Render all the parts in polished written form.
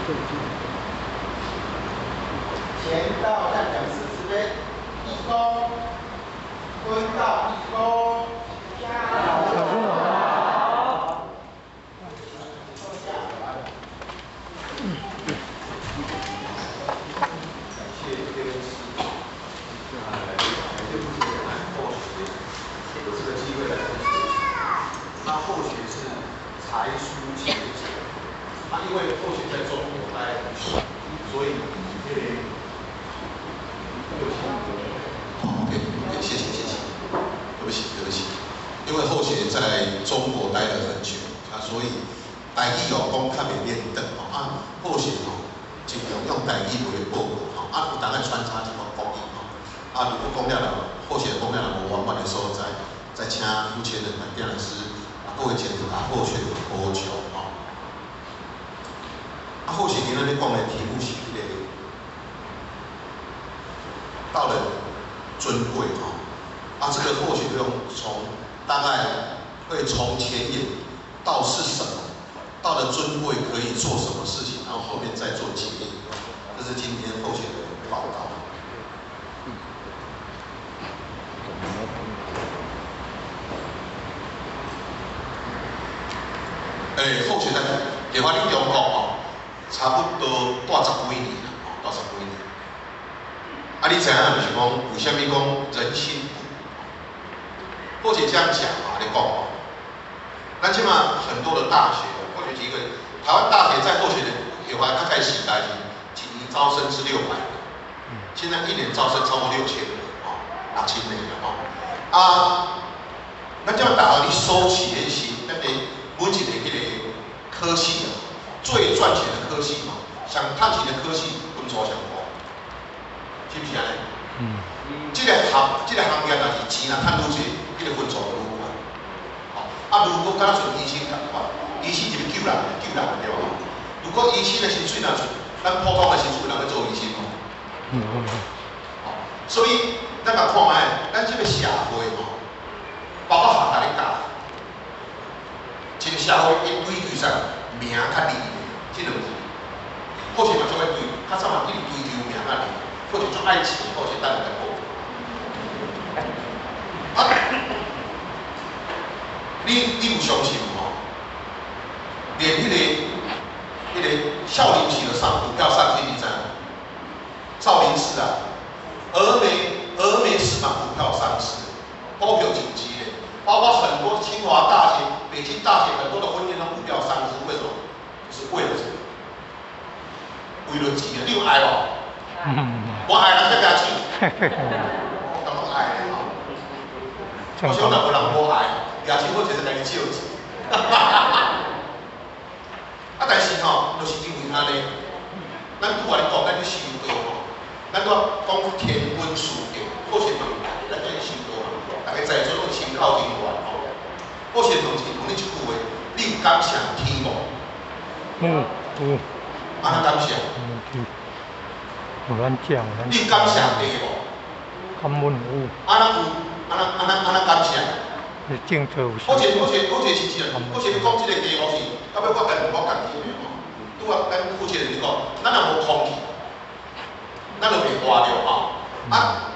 前到站讲40分，义工，蹲到义工，加油！他后学是才疏学者，因为后学在中国待很久，所以OK， 谢谢。对不起，因为后学在中国待了很久，所以台语讲较袂练得后学尽量用台语为报告有当然穿插一个国语如果讲了后学讲了无完满的所在，再请负责人来点老师各位前头后学的补充后学今仔日讲的题目是到了尊贵这个后学大概会从前言到是什么，到了尊贵可以做什么事情，然后后面再做结论。这是今天后学的报告。后学在台湾中国差不多大10几年啦，大10几年。你知影就是讲为什么讲人心不？或者这样讲你讲咱即马很多的大学，或者几个台湾大学在后学的台湾大概时代是一年招生是600人，现在一年招生超过6000人6000人咱即马大学你收起的是每一个迄个科系最赚钱的科系上赚钱的科系分数上高，是不是安尼？这个行业若是钱赚愈多，迄个分数就愈高。如果敢若像医生同款，医生就是救人对吧？如果医生的薪水若像咱普通的薪水，人咧做医生所以咱甲看卖，咱这个社会包括学校咧教，这个社会一堆上名较利的，这两字，或许嘛做一堆，较早嘛一堆名较利，或者做爱情，或者等来讲。你有相信连迄个少林寺的上股票上去，你知道？少林寺峨眉寺嘛股票上市，股票紧急的，包括很多清华大学、北京大学很多的婚宴都股票上市，为什么？是为了什么？为了钱你有爱无？我爱人才加钱，我当然爱我想若无人无爱，也是我就是来借钱。但是就是因为安尼，咱拄仔咧讲，咱去修道咱拄讲天文数学，或是问题，咱去修道大家在座拢心靠人缘或是问题，问你一句话，你有感谢天无？有。安怎感谢？有咱讲，你有感谢地无？感恩有。安怎感谢？你政策有。好像是好像你讲这个题目是，到尾我家己拄仔咱负责人你讲，咱若无空气，咱就袂活着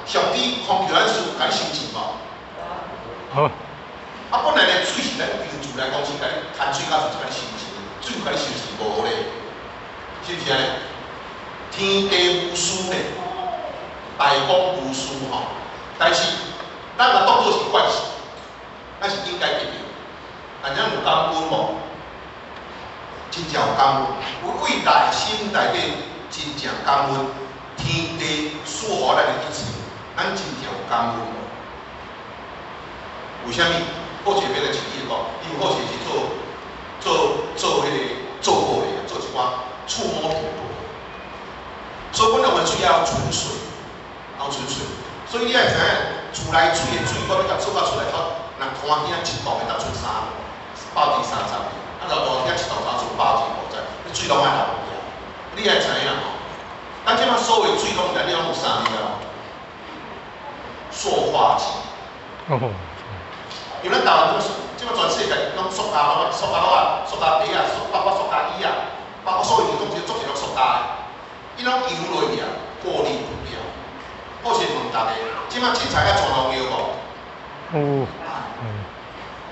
上帝空气咱输，甲你收钱无？好。本来咧水是咱平住来讲是甲你牵水甲是甲你收钱，水甲你收钱无咧，是不是安尼？天地无私咧，大公无私但是咱若当作是怪事，咱是应该记住，咱有感恩无？真正有感恩，有伟大的心内底真正感恩天地赐予咱的一切，咱真正有感恩无？为什么？好势要来举例讲，因为好势是做迄个做货的，做一寡触摸品的，所以我们水要纯水，所以你要知影，厝内水的水，我你甲做甲出来，人看见一度会当出3百30个。大听一道出100几50，你水拢爱流去你爱知影咱即摆所有水拢内底拢有啥？你知道？塑化剂。因为咱台湾即摆全世界拢塑胶袋、塑胶杯、塑胶椅、包括塑胶椅包括所有做一个塑胶，伊拢油落去啊，过滤不掉。好先问大家，即摆凊彩爱传农药无？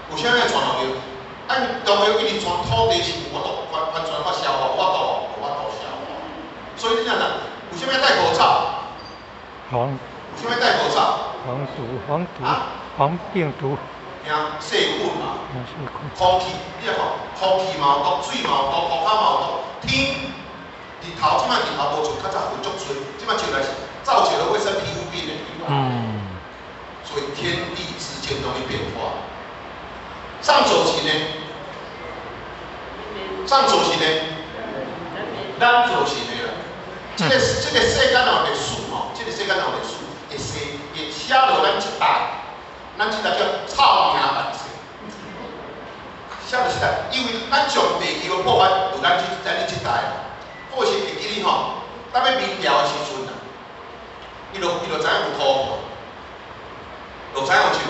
有啥爱传农药？农药一直传土地是有法度完全发消化，无法度消化。所以你看呐，为啥物戴口罩？防，为啥物戴口罩？防病毒。吓，细菌嘛。细菌。空气，你看，空气嘛有毒，水嘛有毒，土骹嘛有毒，天日头即摆日头无像较早有足多，即摆就来造成了卫生皮肤病的。所以天地之间容易变化。上走时呢？咱做是呢啦。这个世间若有历史吼，这个世间若有历史，会写落咱一代，咱这代叫臭名万世。写落一代，因为咱上地球的破坏有咱这代，或是会记哩吼，当要明朝的时阵啊，伊就知影有土破，就知影有石油。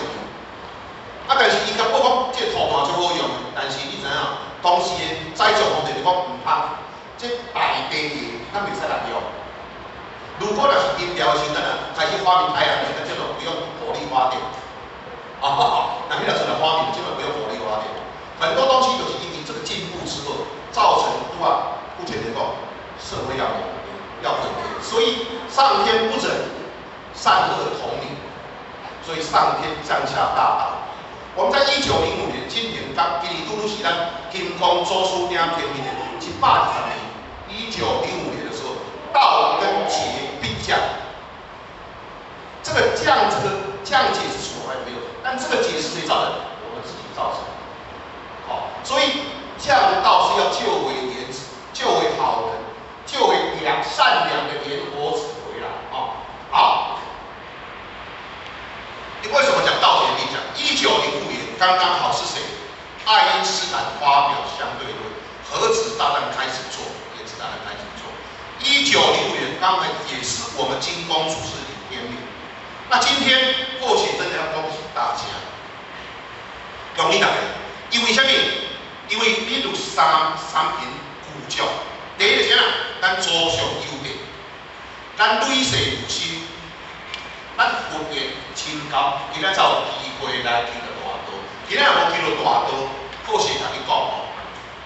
啊，但是伊甲我讲，这土嘛最好用，但是你知影，当时的栽种方面就讲唔通，这大地的咱袂使来用。如果若是明朝的时阵啊，开始发明太阳能，那这种不用火力发电。那迄个时候发明，基本不用火力发电。很多东西就是因为这个进步之后，造成目前来讲，社会要毁灭。所以上天不仁，善恶同理，所以上天降下大道。我们在1905年，今年拄是咱金光祖师领天命的120年。1905年的时候，道跟劫并降。这个降劫是从来没有，但这个劫是谁造的？我们自己造成的。好，所以降道是要救为原子，救为好人，救为善良的莲佛子回来。好。你为什么讲道劫并降？1905年刚刚好是谁？爱因斯坦发表相对论，核子大战开始做，原子弹开始做。1905年刚好也是我们金光祖师领天命。那今天或许真的要恭喜大家，恭喜大家，因为什么？因为你有三凭古教。第一个啥？咱祖上有德，咱累世有心。咱佛的清高，今仔才有机会来见到大道。今仔若无见到大道，好势甲你讲吼，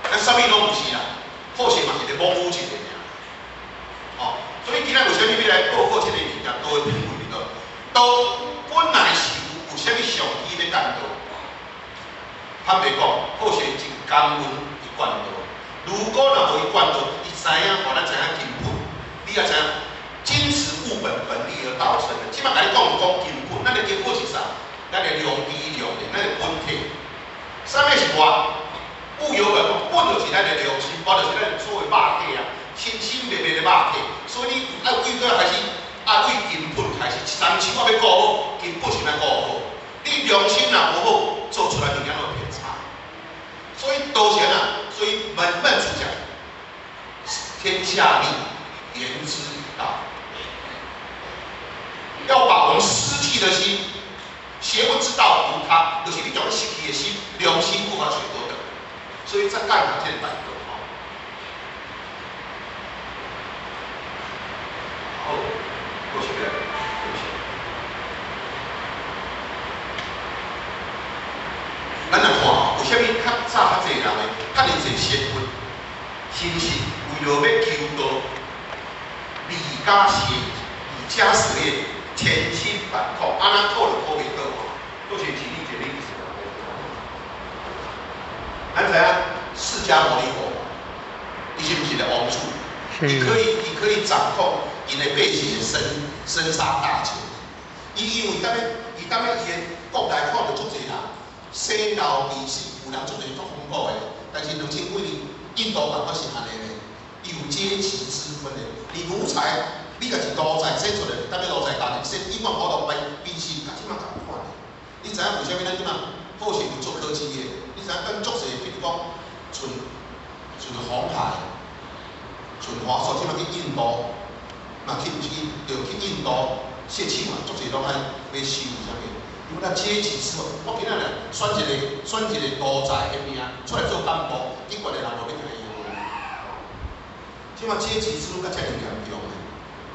咱啥物拢毋是啦，好势嘛是咧模糊一个尔。所以今仔为什么要来报告这个物件？都会评论里头，都本来是有啥物上机要干道。坦白讲，好势真感恩伊管道。如果若无伊管道，伊知影，互咱知影根本，你也知影。金石物本，本立而道生的。即摆甲你讲根本，咱的根本是啥？咱的良知良能，咱的本体。啥物是物？物有本，本就是咱的良心，本就是咱所谓肉体啊，清白的肉体。所以你爱为个还是爱为根本开始，三手我要顾好，根本是咱顾好。你良心若无好，做出来物件都偏差。所以道贤啊，所以门出讲，天下利，言之以道。要把我们失去的心、邪不之道无他，就是你讲失去的心、良心无法取得的，所以在干哪件代志好，过去的，咱来看，为什么较早较济人呢？较侪先分，心是为了要求到理加邪，以加实业。千辛万苦，安那苦就苦袂倒嘛，都是体力意思。咱知影释迦牟尼佛，伊是毋是个王主？伊可以掌控伊的百姓的生杀大权。因为伊当伊的国内看到足侪人，生老病死，有人做侪足恐怖的。但是2000几年印度人我是安尼的，伊有阶级之分的，你奴才。你家是奴才生出来，当然奴才家庭生，永远跑到变心，甲即马共款的。你知影为虾米咱即马好势有做科技业？你知影咱足侪，比如讲纯红海、纯华硕，即马去印度，嘛去就去印度泄气嘛，足侪拢爱要收啥物？因为咱阶级之分，我今仔日选一个奴才的命出来做干部，英国的人无要听伊话。即马阶级制度甲遮尔严重诶。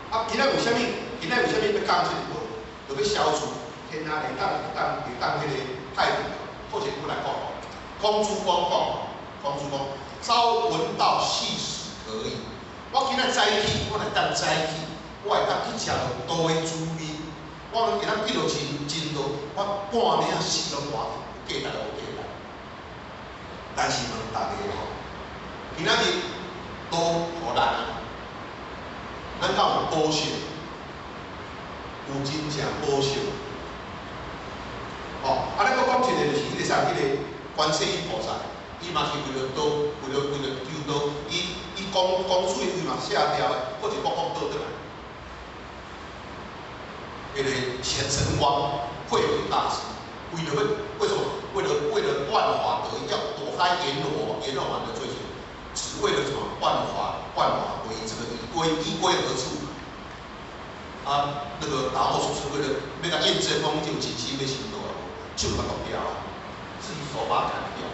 啊，今仔为虾米？今仔为虾米要讲即个话？就要消除天下会当迄个态度。或者不来讲，公主公讲，朝闻道，夕死可以。我今仔早起，我来当早起，我会当去食到多的滋味。我今仔记到真多，我半暝啊死拢活着，有价值无价值。但是问大家吼，今仔日都互咱啊，咱敢有保守？有真正保守？哦，啊，咱搁讲一个就是迄个啥，迄个观世音菩萨，伊嘛是为了救道，伊讲水伊嘛卸掉的，或者讲倒转来。迄个显神光慧为大师，为什么？为了万法得一，要躲开阎罗王的追求，只为了什么？万法为这个依归而处。啊，那个达摩祖师为了要甲验证讲，就真心要行道啊，就把它掉啊，自己手把它砍掉，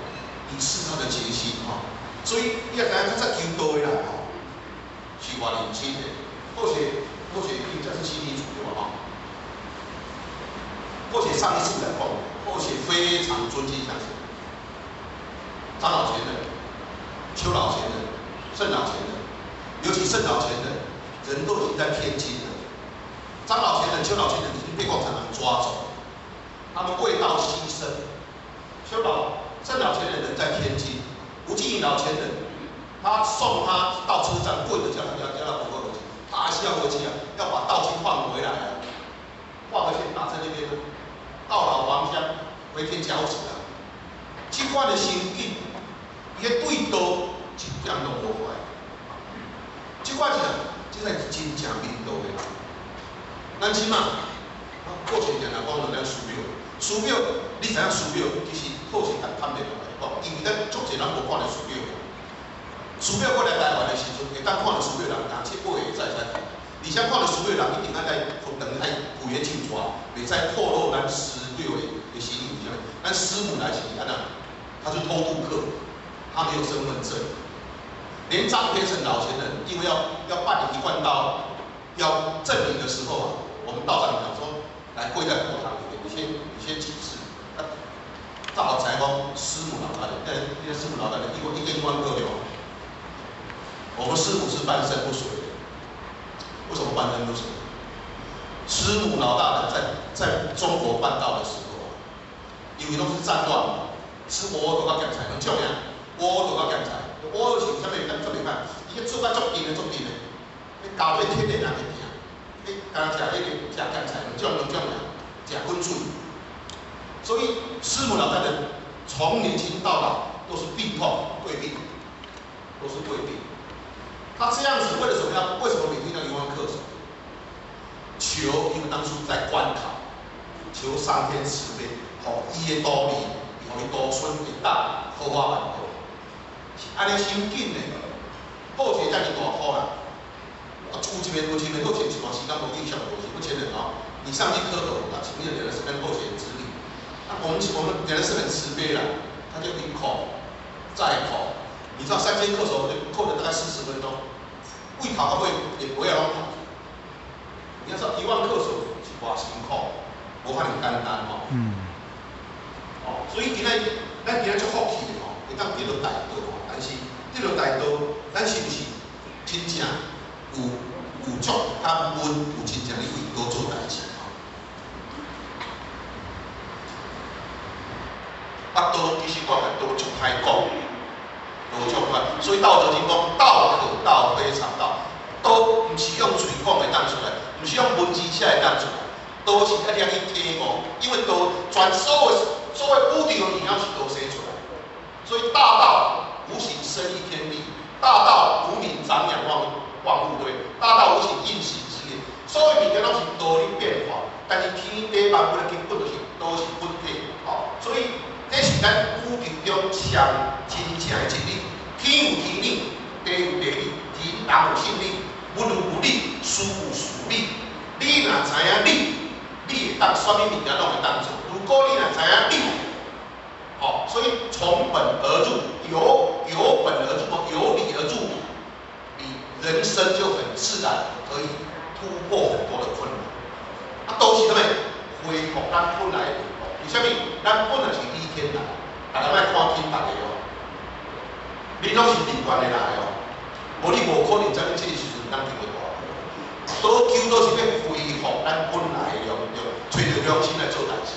以示他的决心哈。所以你也知影，他在求道的人吼，是偌认真的，而且并且是心理主对吧？哈。而且上一次来讲，而且非常尊敬像谁？张老前人、邱老前人、盛老前人，尤其盛老前人，人都已经在天津了。张老前人、邱老前人已经被共产党抓走，他们为道牺牲。盛老前人人在天津，吴敬瑩老前人，他送他到车站，跪着叫他不回去，他还是要回去啊，要把道经换回来啊，换回去拿在那边。到老还乡，回天交趾啊！即款的心境，伊个对道一点都无坏。即款是即个是真正民道的人。咱即马，过去定来讲咱寺庙，寺庙你知影寺庙其实好是甲坦白来讲，因为咱足侪人无看到寺庙。寺庙过来台湾的时阵，会当看到寺庙人行七八个在看。而且看到寺庙人一定爱在互等爱有缘进抓，袂使透露咱寺庙的行为是啥物。咱师母来是安那，他是偷渡客，他没有身份证。连张培成老前人，因为要办理一贯道要证明的时候啊，我们道长讲说，来跪在佛堂里面，你先起誓。大好才讲师母老大人，那个师母老大人一个一万个对吧？我们师母是半身不遂的。为什么半身不遂？师母老大人在中国办道的时候，因为都是战乱嘛，是我都到检查，很重要，我都到检查，我是啥物咱做袂歹，伊个做甲足硬的，你交俾天的人会听，你干食迄个食检查两种呀，食滚水，所以师母老大人从年轻到老都是病痛胃病，都是胃病。他这样子为了什么呀？为什么每天要游玩恪守？求，因为当初在关考，求上天慈悲，互伊的道理，互伊多孙会当好话万好。是安尼心紧的，好者遮尔大好啦。有一面好者一段时间无印象无是不承认啊。你上去磕头，前面的人是跟后者指引。那我们人是很慈悲啦，他就一口再口。你知道3天恪守扣了大概40分钟，为考到尾也不要让跑。你要知道1万恪守是偌辛苦，无遐尼简单吼。哦，所以咱今仔足福气的吼，会当得到大道吼，但是得到大道，咱是不是真正有足感恩，有真正咧为道做代志吼？啊，道其实讲来道足歹讲。所以《道德经》讲道可道，非常道。道不是用嘴讲会当出来，不是用文字写会当出来，道是要让伊体悟，因为道全所有宇宙的物是道生出来。所以大道无形生一天地，大道无名长养万物堆，大道无形应行之业。所有物件拢是道理变化，但是天地万物的根本就是都是本体。好，所以这是咱宇宙中上真正的真理。天有天理，地有地理，人有心理，物有物理，事有事理。你若知影理，你会当啥物物件拢会当做。如果你若知影理，好，所以从本而入，由本而入，由理而入，人生就很自然可以突破很多的困难。啊，都是什么？恢复咱本来的运动。为什么？咱本来是倚天来，大家莫看轻大家哦。你拢是另外的来哦，无你无可能在你这个时阵咱就会大。倒球都是要恢复咱本来的用，找着良心来做代志。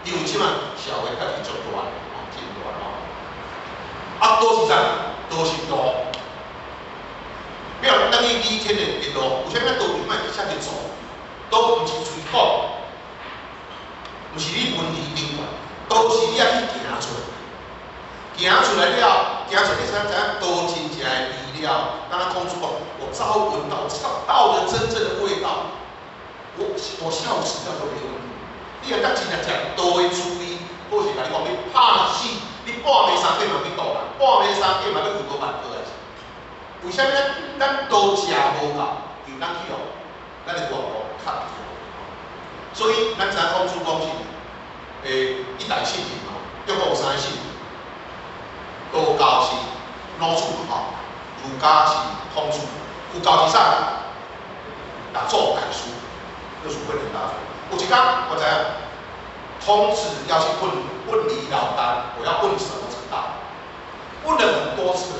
因为即摆社会开始足乱，真乱哦。啊，都是啥？都是路。比如等于以前的路，有啥物道理莫去写去做？都毋是嘴讲，毋是你文字顶管，都是你要去行出来。行出来了，行出来你才知影多真正的味料。刚刚空主讲，我朝闻到，知道道的真正的味道。我下午吃掉都没问题。你若当真正食道的滋味，或是甲你讲你拍死，你半暝三更嘛去倒人，半暝三更嘛要负多万个来。为啥物咱都食无够，由咱去哦，咱的外国较少。所以咱知影空主讲是，一代信任哦，中国有三个信任。道教是老祖吼，儒家是孔子，佛教是啥？大做大书，就是问人大。有一天我知影，孔子要去问李老丹，我要问什么程道？问了很多次，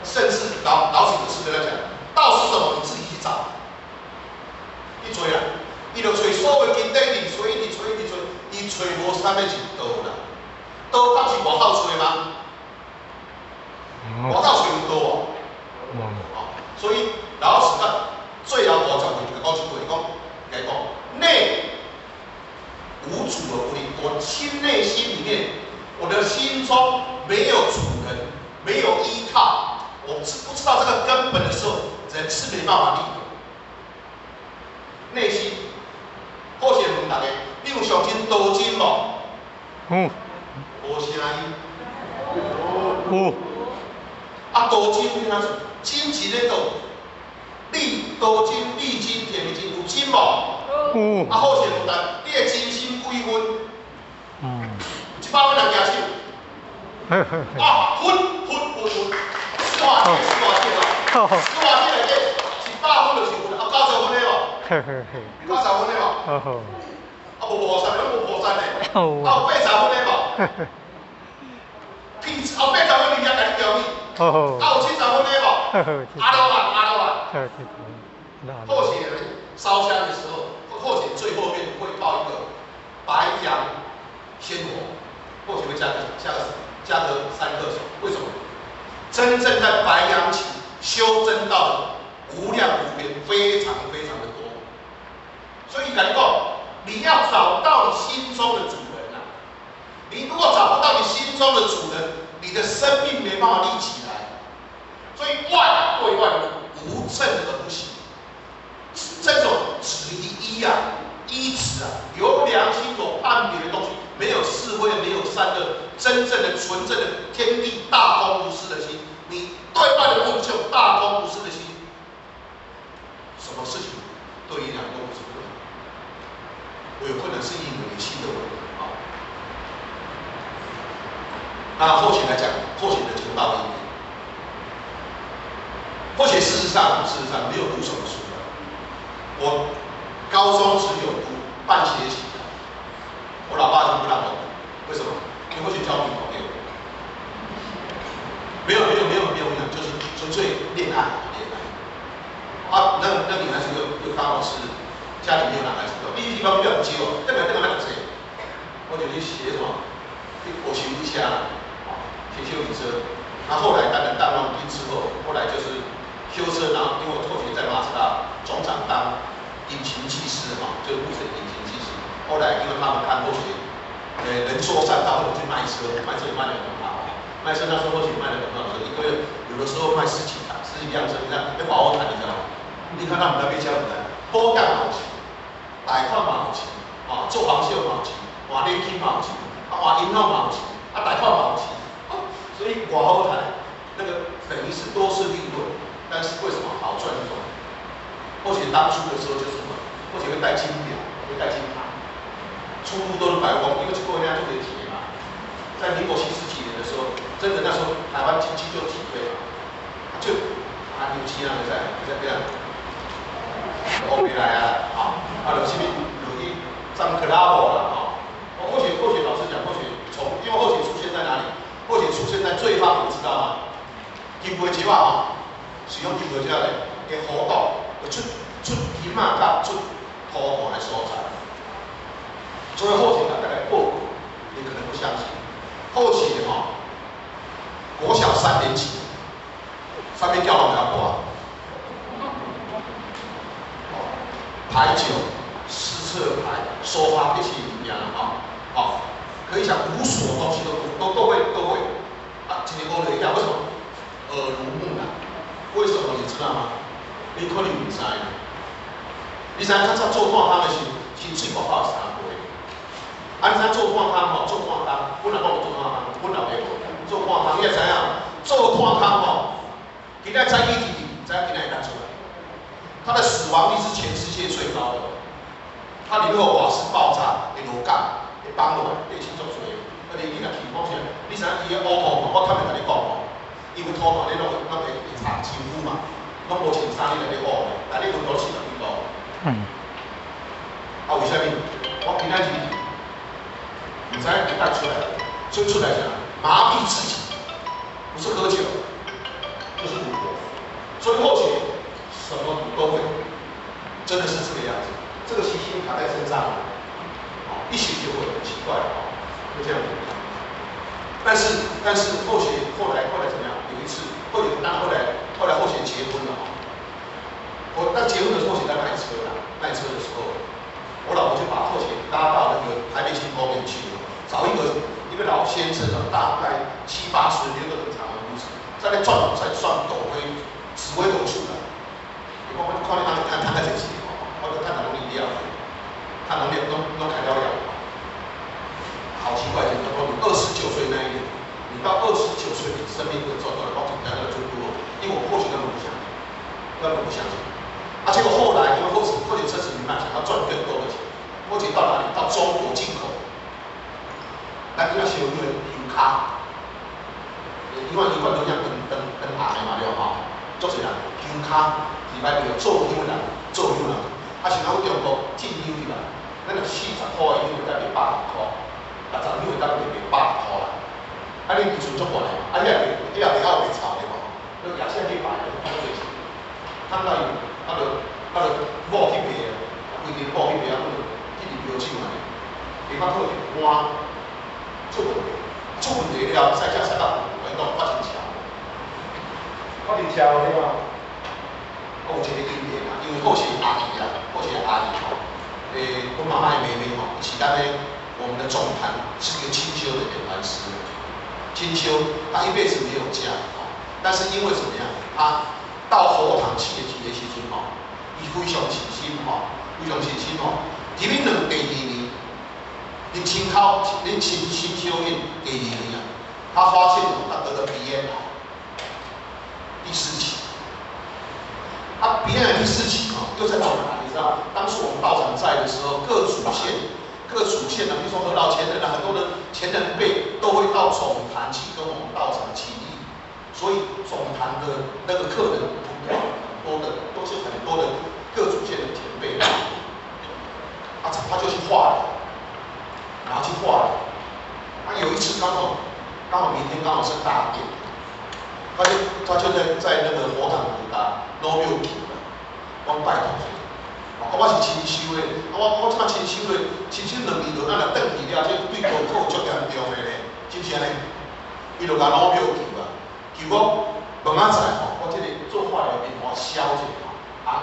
甚至老子有次跟他讲，道是什么？你自己去找。你找啊，伊就找所有经典，一直找，伊找无啥物是道啦。道敢是外口找吗？外口找有道哦。所以老子最后50回就讲一句，讲内无主而不立。我心内心里面，我的心中没有主人，没有依靠，我不知道这个根本的时候，人是没办法立的。内心，或许问大家，你有相信道经无？无声音。有。啊，道经你哪做？经是咧道，道经、历经、天经有经无？有。啊，好势问题，你的真心几分？100分人举手。啊，分，四外界啦，4外界内底100分就是分，啊90分的无？90分的无？啊，无菩萨，咱无菩萨呢。啊，有80分的无？屁，后80分你也甲你调你。啊，有70分的无？阿罗汉。或许烧香的时候，或许最后面会报一个白羊仙火，或许会加个3颗手。为什么？真正在白羊期修真道的无量无边，非常的多。所以讲，你要找到你心中的主人啊！你如果找不到你心中的主人，你的生命没办法立起来。所以外对外无正而不行。这种止依依止啊，有良心、有判别的东西，没有智慧、没有善恶，真正的纯正的天地大公无私的心，你对外的问就大公无私的心，什么事情对你来都不是困难。我有困难是因为你心的问题啊。那或许来讲，或许的求道的一点，或许事实上没有读什么书。我高中只有读半学期，我老爸就不让我读，为什么？因为我去交女朋友，没有，就是纯粹恋爱。啊，那女孩子又刚好是家里没有男孩子，你地方不要接哦，那个买谁？我就去学什么？我学一下啦，学修理车。那后来当然当完兵之后，后来就是修车，然后因为我后学在马自达总厂当引擎技师就是目前引擎技师。后来因为他们看后学，人说善道，我去卖车也卖得很好。卖车那时候或许卖得很好，因为有的时候卖10几辆车，你看要保护台，你知道吗？你看他们那边交的，保养嘛有钱，贷款嘛有钱，做防锈嘛有钱，换零件嘛有钱，换银行嘛有钱，贷款嘛有钱，所以外好台那个等于是多是利润，但是为什么好赚一种？或许当初的时候就是什么，或许会带金表，会带金牌，出入都是白光，因为这个人家就可以体验嘛。在民国70几年的时候，真的那时候台湾经济就起飞嘛，就啊，牛筋啊，在边啊，后面来啊，啊，有什么有一上克拉伯了啊，或许老师讲，因为后写出现在哪里？后写出现在最方，你知道吗？金杯节啊，使用金杯节嘞，嘅河道会出金马甲出土盘的所在。所以后写大概报告，你可能不相信。后写国小3年级，上面叫我们过牌九、施测牌、收发这些一样可以讲无所东西都会啊，今天我了一下，为什么？耳濡目染，为什么你知道吗？你可能不知道，你知影较早做炭汤的时候，薪水外口3倍。啊，你知做炭汤做炭汤，本来我做炭汤，本来袂无做炭汤，你也知影，做炭汤今仔在议题，知影今仔会干出来？它的死亡率是全世界最高的。它里面有瓦斯爆炸，会落降，会崩落来，会清楚水。而且你若起风起来，你知影伊个乌土我坦白甲你讲因为土土你拢会擦肌肤嘛，拢无穿衫你来咧乌咧，但你闻到气就闻到。啊，为虾米？我今仔日唔知会带出来，所以出来讲麻痹自己，不是喝酒，就是赌博。所以后期什么赌都会，真的是这个样子。这个习性卡在身上，一学就会很奇怪就这样子。但是后来怎么样？有一次后来后学结婚了但结婚的时候后学在卖车啦，卖车的时候，我老婆就把后学拉到那个台北新公园去了，找一个老先生大概70、80年的很长的胡子，在那在算斗灰，紫微斗数的。我看你看这些我就看能力了，看能力都开了了。好奇怪，就是说你29岁那一年，你到29岁，你生命会走到高层在那最多，因为我或许根本不相信，结果后来因为后期车子明白想要赚更多的钱，后期到哪里？到中国进口，咱那时候因为油卡，因为都讲跟行的嘛对吧？做谁人？油卡，礼拜六做油人，啊是讲中国进油去啦，咱就40块的油才卖80块。60油会当卖80块啦，啊你利润足大嘞，啊你也袂晓卖臭的嘛，你夜宵去卖就赚最钱，赚到伊，就某去卖啊，规间某去卖啊，一直标手嘛，下捌好换出问题了，赛车赛到运动发生车，对吧？有一个因缘啊，因为后期阿姨我妈妈的妹妹是咱咧。我们的总坛是一个清修的点盘师，清修他一辈子没有嫁但是因为怎么样，他到佛堂去的时阵伊非常信心提名人第2年，你清修院第2年他发现他得了鼻咽癌，第4期，他鼻咽癌第4期又在哪里？你知道，当时我们道场在的时候，各主线比如说何老前人很多的前人辈都会到总坛去跟我们道场起义，所以总坛的那个客人都是很多的各主线的前辈，他就去化疗，然后去化疗。有一次刚好明天刚好是大典，他就在那个佛堂里拿6球了，我拜托。我是清修的，我即摆清修2年就咱若转去了，这对户口足严重的咧，是不是安尼？伊就甲攞票求我问仔我这个做化疗面膜消者红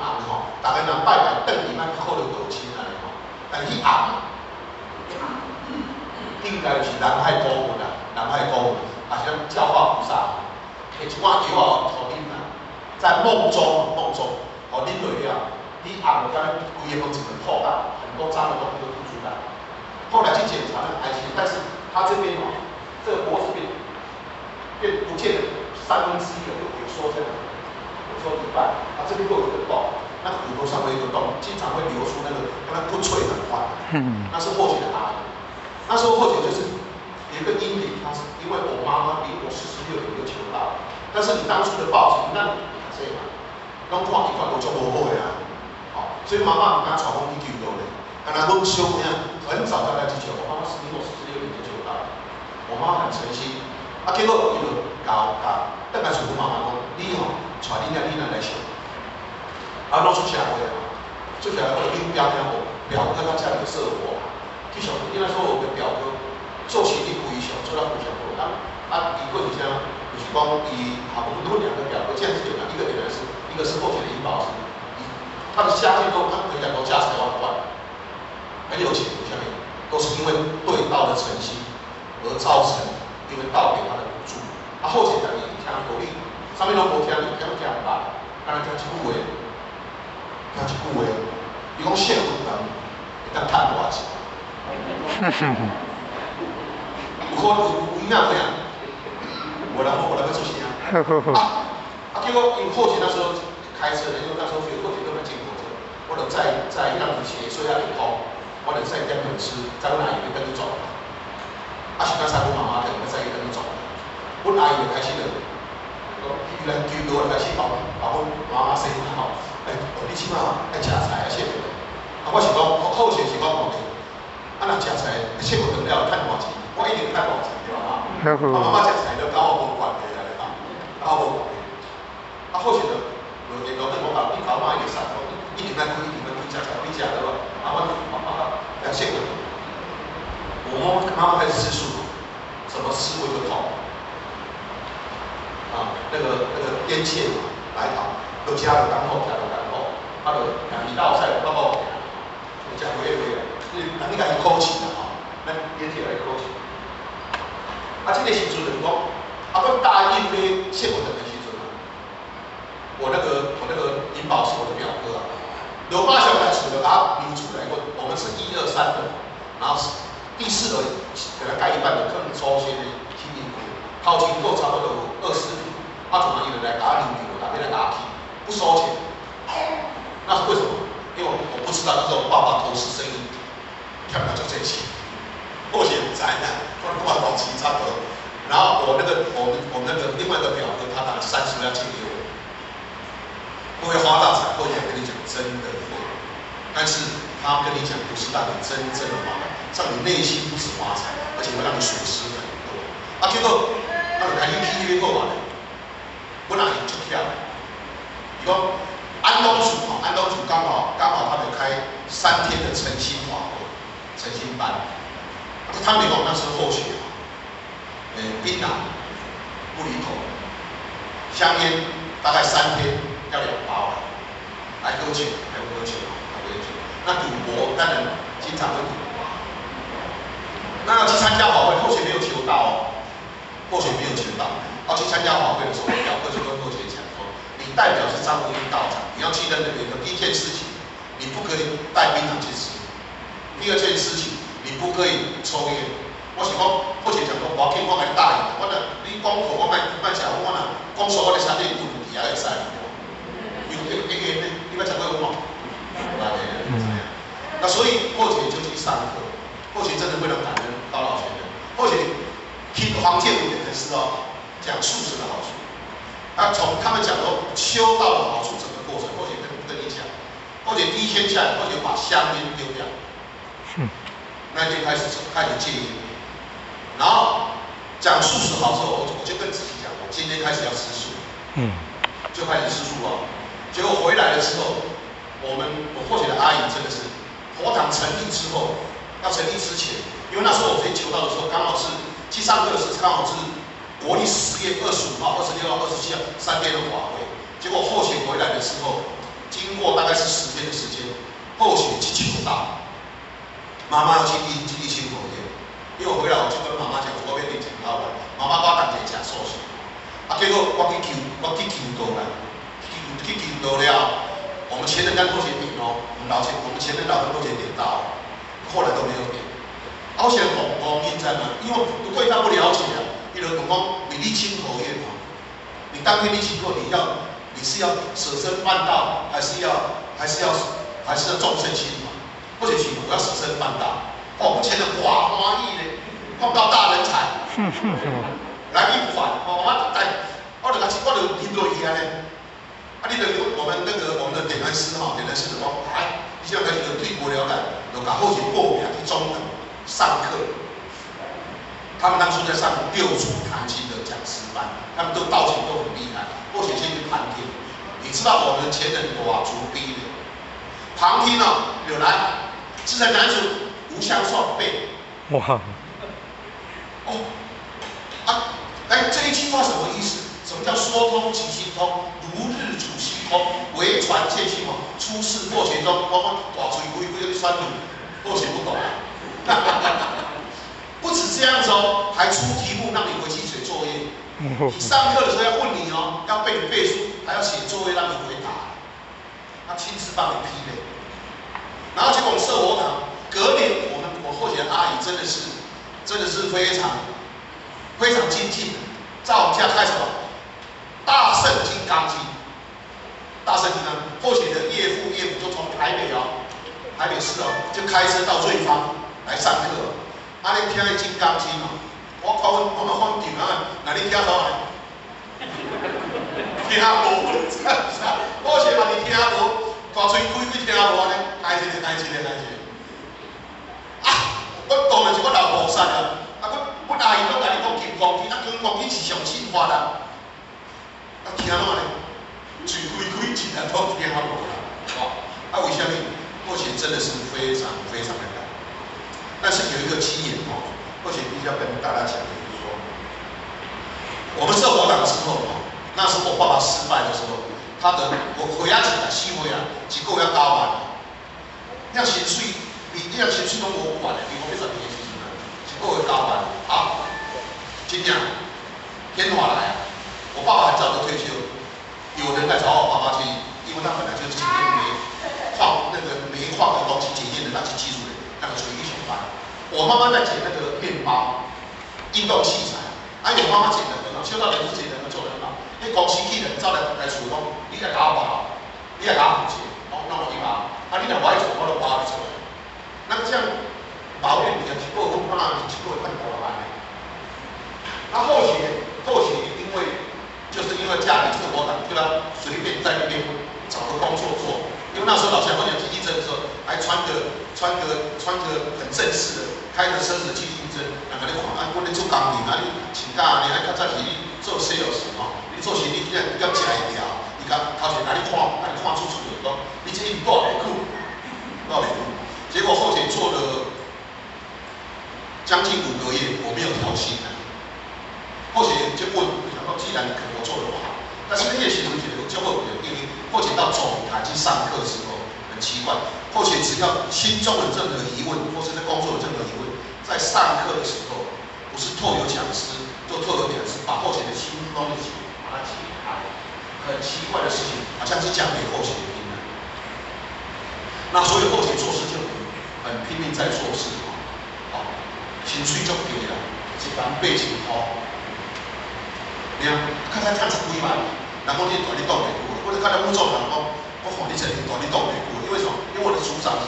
大家人拜转去，咱靠着道亲安尼但是红应该就是南海高文还是咱教化菩萨，摕一碗药互恁在梦中，互恁落了。你红干规个房子很透大，很多脏的东西都吐出来。后来去检查那个癌细胞，但是他这边这个脖子变不见了1/3有萎缩这样，萎缩一半，这边又有一个洞，那骨头上面有一个洞，经常会流出那个跟它不脆很快。那是后期的癌。那时候后期就是有一个阴影，它是因为我妈妈比我46年就求到，但是你当初的报纸，那细嘛，拢看伊看无足无好的啊，哦，所以妈妈唔敢带我去救到咧。啊，那阮小妹很早就来去求，我妈妈16年就求到，我妈很诚心，啊，结果伊就教，等下就阮妈妈讲，你吼，带你囡来上，啊，拢出社会啊，出社会你表哥他家里设火，去上，你那时候我的表哥做起你非常做到非常好，伊过是啥？就是讲伊好不多2个表哥，这样子讲，一个原来是一个是后勤的医保师，他的家境都他可以讲都家财万贯。很有钱，下面都是因为对道的诚心而造成，因为道给他的补助。啊，后前讲你听鼓励，上面拢无听，你听听吧，当然听一句话，伊讲幸福人会当赚偌钱。有可能有影没啊？我来做啥？结果因后前那时候开车，因为那时候后前都在进口车，我就在让你写，所以要领空。我就在跟人吃，在阮阿姨就跟你走，是刚才阮妈妈跟在跟你走，阮阿姨就开始就，伊来救我，开始把阮妈妈生好，你起码爱食菜啊，谢谢。我是讲，好势是我讲的，若食菜，切不长了，趁偌钱，我一定趁偌钱对吧？妈妈食菜都跟我无关系啦，对吧？跟我无关系。好势就联络跟我讲，你搞妈伊就散，一定来食菜，你食对吧？谢谢。我妈妈开始吃素，怎么吃我就痛。那个腌切嘛，白糖，都加了干后，它的2道菜包括加回来，你家己考试啦吼，咱腌切来考试。这个时阵就是讲，我答应咧谢文的时阵我那个银宝是我的表哥啊。刘八小来厝就把留出来，我们是1、2、3楼，然后第4楼给他盖一半的，可能抽些的天然灰，掏钱够差不多有20平，他从哪里来给他留住，哪边来给他去，不收钱。那是为什么？因为我不知道那时候我爸爸投资生意，看不到就这些，或许不在呢，不然搞其他的。然后我那个另外一个表哥，他拿30万借给我。不会花大财，或者跟你讲真的会，但是他跟你讲不是让你真正的花，让你内心不止发财，而且会让你损失很多。结果那个开始 KTV 过完了，我哪里就跳？你说安东组刚好他们开3天的诚心法会，诚心班，他们那时候后学槟榔、不离口、香烟，大概3天。要2包来喝酒，那赌博当然经常会赌博。那要去参加法会，后学没有求到哦，后学没有求到。要去参加法会的时候，表哥就跟后学讲说：“你代表是张国英道长，你要去认那边的第一件事情，你不可以带槟榔去吃；第2件事情，你不可以抽烟。”我是讲，后学讲说，我跟我来答应，我呢，你讲口我卖吃，我呢讲说我的身体有问题也会使。你们讲过吗？那所以后学就去上课，后学真的为了感恩高老学的，后学听黄建武也是哦，讲素食的好处。从他们讲说修道的好处整个过程，后学跟你讲，后学第1天下来，后学把香烟丢掉，那天开始戒烟，然后讲素食好处，我就跟自己讲，我今天开始要吃素，就开始吃素哦。结果回来了之后，我后学的阿姨真的是佛堂成立之后，要成立之前，因为那时候我去求道的时候，刚好是去上课的时候，刚好是国历10月25号、26号、27号3天的法会。结果后学回来的时候，经过大概是10天的时间，后学去求道，妈妈要去立新口业，因为我回来我就跟妈妈讲，我要练讲道了，妈妈我当天吃素食，结果我去求道啦。去求道了，我们前人跟后学点哦，我们前人老跟后学点到，后来都没有点。后学讲印在哪？因为对他不了解啊，比如讲你立清口业嘛，你当天立清口，你是要舍身办道，还是要众生心嘛？或者是我要舍身办道。我们前人哇欢喜咧，碰到大人才，来一反，我就听到伊安尼。我们的点安师哈，点安师的说，哎，你现在开始对国了解，就搞后勤报名去中等上课。他们当初在上六祖坛经的讲师班，他们都道行都很厉害，后勤先去盘听。你知道我们前人多足逼的，旁听哦，有来，自然男主无相算背。哇！哦，啊，哎，这一句话什么意思？什么叫说通即心通？如日处心空，唯传见性哦。出世过程中，我大嘴龟龟的酸卤，后勤不懂。不止这样子哦，还出题目让你回去写作业。你上课的时候要问你哦，要背你背书，还要写作业让你回答。他亲自帮你批的。然后结果我们社活堂，隔年我后勤阿姨真的是非常精进的，在我们家开什么大圣金刚经，大圣金刚，后勤的岳父就从台北市哦，就开车到瑞芳来上课。啊，你听《金刚经》哦，我看我们放电啊，那你听啥来？听无，真是啊！我是嘛你听无，大嘴开听无呢，开一个。啊，我当然是我老菩萨啊，我阿姨拢甲你讲金刚经，啊金刚经是上信法啦，啊听哪呢？嘴开一日都听无啦，哦，啊为什么？目前真的是非常的难。但是有一个经验哦，或许必须要跟大家讲，就是说，我们社活党的时候哦，那时候我爸爸失败的时候，我回家起来洗回来，一个月交班，那薪水拢无管的，比我要10年时阵，一个月交班，好，真正天华来啊！我爸爸很早就退休，有人来找我爸爸去，因为他本来就是检验煤矿的东西检验的那些技术人，那个属于一种班。我妈妈在剪那个面包、运动器材，有妈妈剪的很好，修到人是剪的做得很好。那公司去人招来厝讲，你来搞我包，你来搞我钱，我弄一包，你若不爱做，我就包你做。那这样保险比较够，我当然是够很多班的。那后期因为家里生活党，就要随便在那边找个工作做。因为那时候老乡朋友去应征的时候，还穿个很正式的，开着车子去应征，人家你看，我咧做工人啊，你请假你还较早是你做 sales 吼，你做生意你要吃会条，你讲头前来你看出厝就讲，你这一多袂久，结果后前做了将近5个月，我没有调薪啊。后前就问，想说既然我做得不好，但是那些学生觉得就会有因为后前到总台去上课的时候很奇怪，后前只要心中有任何疑问，或是在工作有任何疑问，在上课的时候，不是透有讲师，就透有讲师把后前的心中的结把它解开。很奇怪的事情，好像是讲给后前听的。那所以后前做事就很拼命在做事，情绪就给了，一般背景好。你看10几万，人讲你大你当袂久，或者看到工作人讲，我看你这里大你当袂久，因为什么？因为我的组长是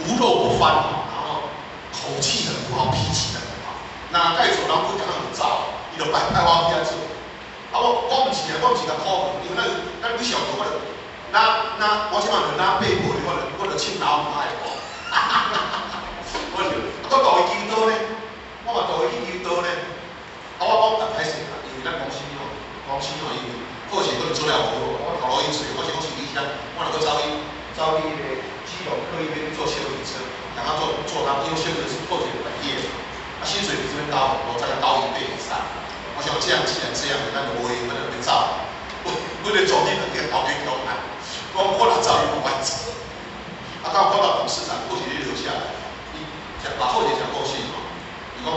无肉不欢，然后口气很不好，脾气很不好。那盖走人不讲很燥，伊就摆我去做。我唔是个考，因为咱不晓得我就我即马就拿背部，我就唱老唔爱讲。我带伊求道呢，我嘛带伊去求道呢。我讲歹势啦，因为咱公司因为好势可能做了我头路因做，我是讲是以前，我若去走去个基隆科医院做修理车，然后做他优秀的是后勤本业，薪水比这边高很多，大概高1倍以上。我想既然这样，咱就袂可能会走，我咧做你两天后面交谈，我若走伊无爱走。到董事长，或许你留下来，你把后勤讲过去嘛，你讲。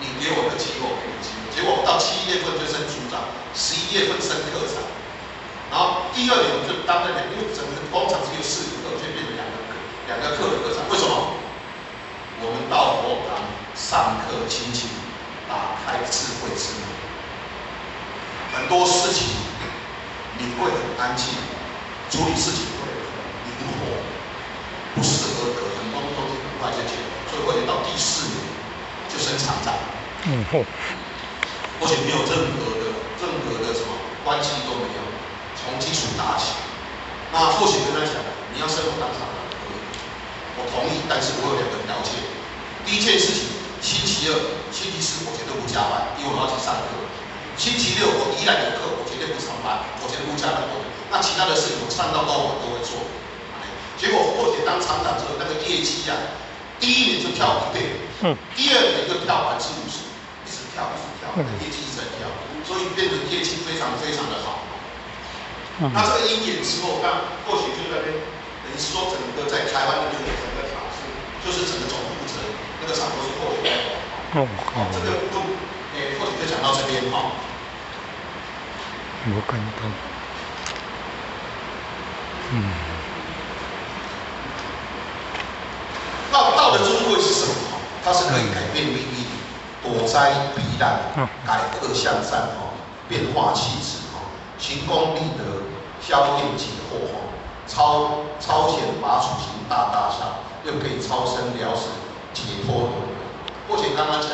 你给我个机会，我给你机会。结果我到7月份就升组长，11月份升科长，然后第2年我就担任，因为整个工厂只有4个课，所以变成两个课的科长。为什么？我们到佛堂上课亲情，打开智慧之门，很多事情你会很安静，处理事情会很灵活，不适合的很多东西很快就解决，所以会到第4年就升厂长。而且没有任何的什么关系都没有，从基础打起。那或许跟他讲，你要升入当场可以，我同意，但是我有2个条件。第一件事情，星期二、星期四我绝对不加班，因为我要去上课。星期六我依然有课，我绝对不上班，我绝对不加班。那其他的事情我上到高我都会做。结果或许当厂长之后，那个业绩啊，第1年就跳1倍，第2年就跳50%，一直跳，业绩一直在跳，所以变成业绩非常非常的好。那这个1年之后，那或许就那边等于是说整个在台湾那边的整个厂是，就是整个总负责那个厂都是或许在管。好，这个都或许就讲到这边哈。我感动。道的尊贵是什么？它是可以改变命运，躲灾避难，改恶向善变化气质行功立德，消业解惑超显拔处行大小，又可以超生了死，解脱轮回。或许刚刚讲，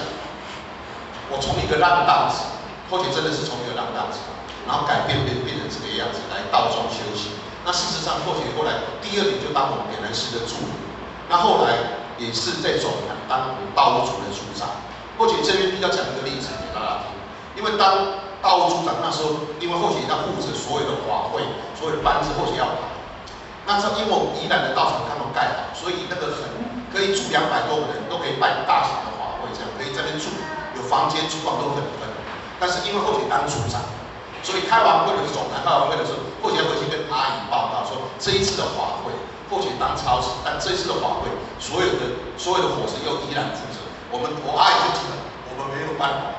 我从一个浪荡子，或许真的是从一个浪荡子，然后改变成这个样子来道中修行。那事实上，或许后来第2年就当我们扁南师的助理，那后来也是在总坛当道务组的组长。或许这边要讲一个例子给大家听，因为当道务组长那时候，因为或许要负责所有的法会，所有的班子或许要排。那因为我们宜兰的道场刚好盖好，所以那个可以住200多个人，都可以办大型的法会，这样可以在那边住，有房间、厨房都很分。但是因为或许当组长，所以开完会的总坛开完会的时候，或许要回去跟阿姨报告说这一次的法会，或许当超时，但这一次的法会所有的伙食又依然负责。我阿姨就记得我们没有办好，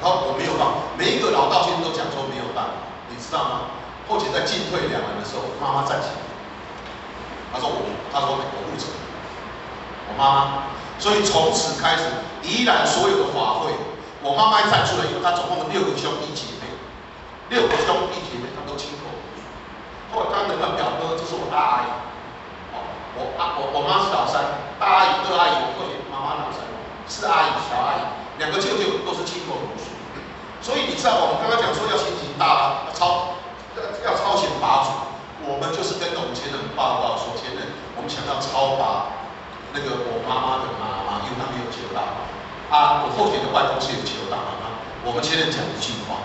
然后我没有办法，每一个老道亲都讲说没有办法，你知道吗？或许在进退两难的时候，妈妈站起来，她说我负责，我妈妈，所以从此开始，宜兰所有的法会，我妈妈一站出来，因为她总共6个兄弟姐妹，6个兄弟姐妹她都亲口述。后来刚那个表哥就是我大阿姨，我妈是老三，大阿姨、二阿姨，或许妈妈老三，4阿姨、小阿姨，2个舅舅都是亲口述。所以你知道我们刚刚讲说要心情大，要超前拔主，我们就是跟我们前人报告说，前人我们想要超拔那个我妈妈的妈妈，因为她没有求到我后天的外公是有求到妈妈。我们前人讲一句话，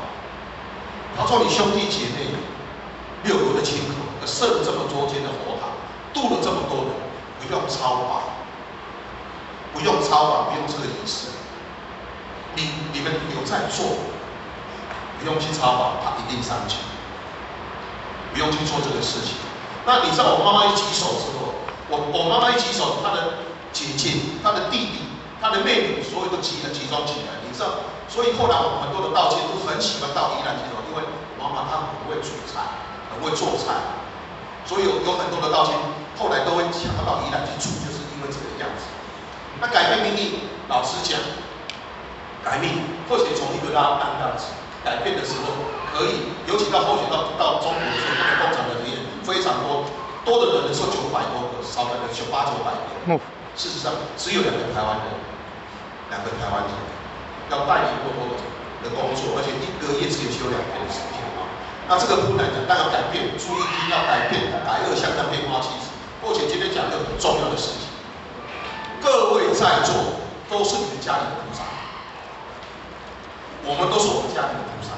他说你兄弟姐妹6国的亲口，设了这么多间的佛堂，度了这么多人，不用超拔，不用这个仪式，你们有在做，不用去超拔，他一定上去。不用去做这个事情。那你知道我妈妈一举手之后，我妈妈一举手，她的姐姐、她的弟弟、她的妹妹，所有都集中起来。你知道，所以后来我们很多的道亲都很喜欢到宜兰去，因为我妈妈她很会煮菜，很会做菜，所以有很多的道亲后来都会想要到宜兰去住，就是因为这个样子。那改变命运，老实讲，改命或许从一个当子改变的时候。可以，尤其到后续到中国的时候，那个工厂的人员非常多的人说900多个，少的人就800、900个。事实上，只有2个台湾人要带领过多的工作，而且1个月只有休2天的时间那这个不难讲，但要改变，注意听要改变，改恶向善，变化气质。或且今天讲一个很重要的事情，各位在座都是你们家里的菩萨，我们都是我们家里的菩萨。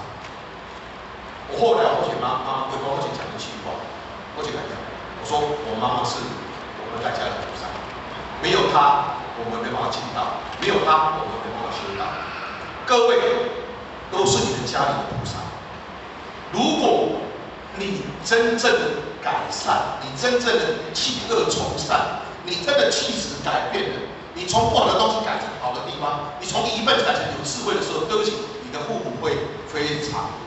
我后来或许妈妈会跟我讲一句话，我就敢讲，我说我妈妈是我们在家里的菩萨，没有她我们没办法进道，没有她我们没办法修道。各位都是你们家里的菩萨，如果你真正的改善，你真正的弃恶从善，你真的气质改变了，你从不好的东西改成好的地方，你从愚笨改成有智慧的时候，对不起，你的父母会非常。